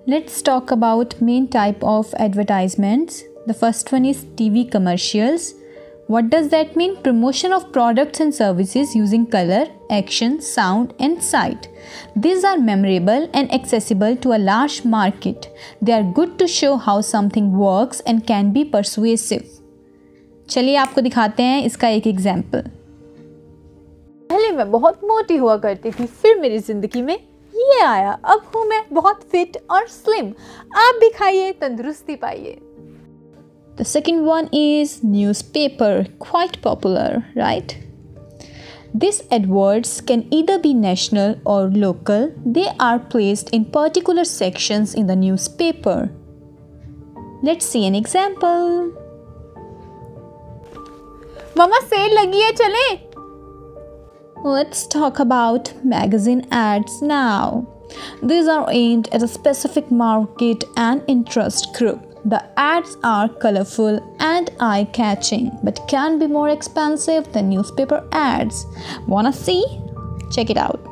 Let's talk about main type of advertisements. The first one is TV commercials. What does that mean? Promotion of products and services using color, action, sound and sight. These are memorable and accessible to a large market. They are good to show how something works and can be persuasive. चलिए आपको दिखाते हैं इसका एक example. पहले मैं बहुत मोटी हुआ करती थी, फिर मेरी जिंदगी में ये आया, अब हूँ मैं बहुत फिट और स्लिम। आप भी खाइए, तंदुरुस्ती पाइए। The second one is newspaper, quite popular, right? These AdWords can either be national or local. They are placed in particular sections in the newspaper. Let's see an example. मामा sale लगी है, चले? Let's talk about magazine ads now. These are aimed at a specific market and interest group. The ads are colorful and eye-catching, but can be more expensive than newspaper ads. Wanna see? Check it out.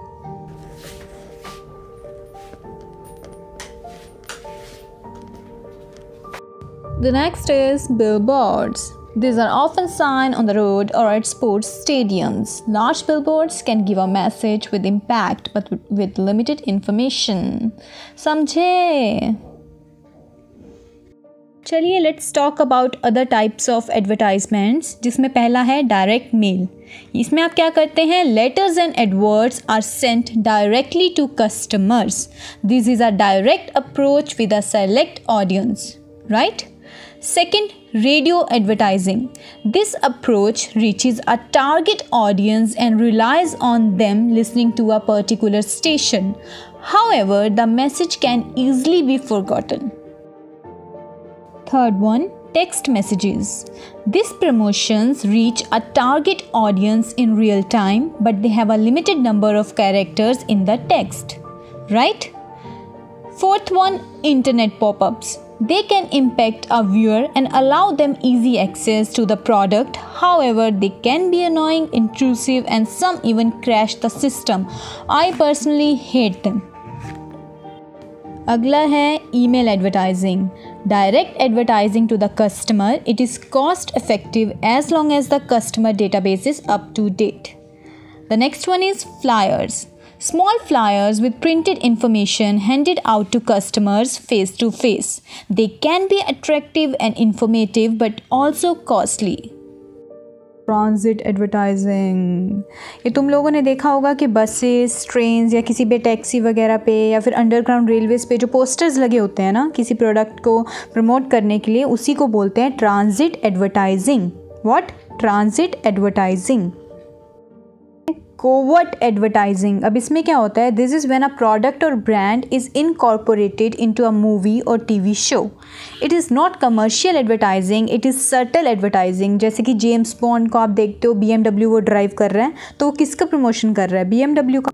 The next is billboards. These are often signed on the road or at sports stadiums. Large billboards can give a message with impact, but with limited information. समझे? चलिए let's talk about other types of advertisements, जिसमें पहला है direct mail. इसमें आप क्या करते हैं? Letters and adverts are sent directly to customers. This is a direct approach with a select audience, right? Second, radio advertising. This approach reaches a target audience and relies on them listening to a particular station. However, the message can easily be forgotten. Third one, text messages. These promotions reach a target audience in real time, but they have a limited number of characters in the text, right? Fourth one, internet pop-ups. They can impact a viewer and allow them easy access to the product. However, they can be annoying, intrusive, and some even crash the system. I personally hate them. अगला है email advertising. Direct advertising to the customer. It is cost effective as long as the customer database is up to date. The next one is flyers. Small flyers with printed information handed out to customers face to face. They can be attractive and informative but also costly. Transit advertising, ये तुम लोगों ने देखा होगा कि buses, trains या किसी भी टैक्सी वगैरह पे या फिर अंडरग्राउंड रेलवेज़ पे जो पोस्टर्स लगे होते हैं ना किसी प्रोडक्ट को प्रमोट करने के लिए, उसी को बोलते हैं transit advertising. What? Transit advertising. Covert advertising, अब इसमें क्या होता है? This is when a product और brand is incorporated into a movie और TV show. It is not commercial advertising, it is subtle advertising. जैसे कि जेम्स बॉन्ड को आप देखते हो, BMW वो ड्राइव कर रहा है, तो वो किसका प्रमोशन कर रहा है? BMW का।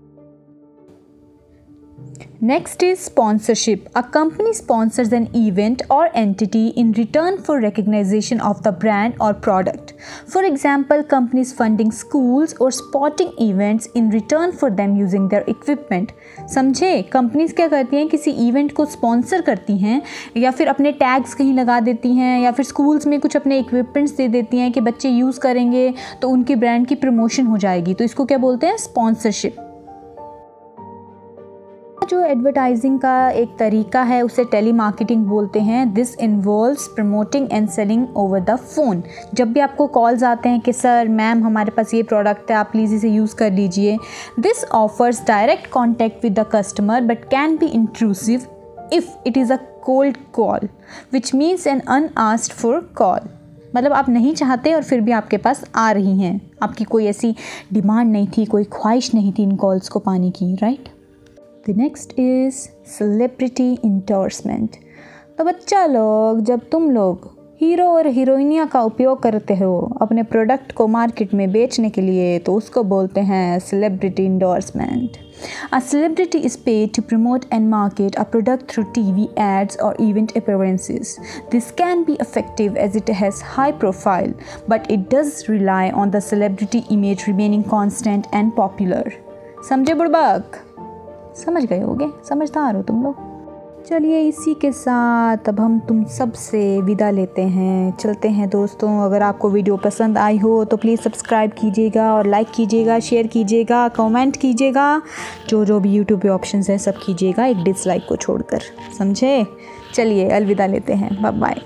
Next is sponsorship. A company sponsors an event or entity in return for recognition of the brand or product. For example, companies funding schools or sporting events in return for them using their equipment. समझे? Companies क्या करती हैं? किसी event को sponsor करती हैं या फिर अपने टैग्स कहीं लगा देती हैं या फिर स्कूल्स में कुछ अपने इक्विपमेंट्स दे देती हैं कि बच्चे यूज़ करेंगे तो उनकी ब्रांड की प्रमोशन हो जाएगी। तो इसको क्या बोलते हैं? स्पॉन्सरशिप। जो एडवर्टाइजिंग का एक तरीका है उसे टेलीमार्केटिंग बोलते हैं। This involves promoting and selling over the phone. जब भी आपको कॉल्स आते हैं कि सर मैम हमारे पास ये प्रोडक्ट है, आप प्लीज़ इसे यूज़ कर लीजिए। This offers direct contact with the customer but can be intrusive if it is a cold call which means an unasked for call. मतलब आप नहीं चाहते और फिर भी आपके पास आ रही हैं, आपकी कोई ऐसी डिमांड नहीं थी, कोई ख्वाहिश नहीं थी इन कॉल्स को पाने की, right? The next is celebrity endorsement. तो बच्चा लोग, जब तुम लोग हीरो और हीरोइनिया का उपयोग करते हो अपने प्रोडक्ट को मार्केट में बेचने के लिए, तो उसको बोलते हैं celebrity endorsement. A celebrity is paid to promote and market a product through TV ads or event appearances. This can be effective as it has high profile, but it does rely on the celebrity image remaining constant and popular. समझे बुड़बक? समझ गए होगे, समझदार हो तुम लोग। चलिए इसी के साथ अब हम तुम सब से विदा लेते हैं, चलते हैं दोस्तों। अगर आपको वीडियो पसंद आई हो तो प्लीज़ सब्सक्राइब कीजिएगा और लाइक कीजिएगा, शेयर कीजिएगा, कमेंट कीजिएगा, जो भी यूट्यूब पे ऑप्शंस हैं सब कीजिएगा, एक डिसलाइक को छोड़कर, समझे। चलिए अलविदा लेते हैं, बाय बाय।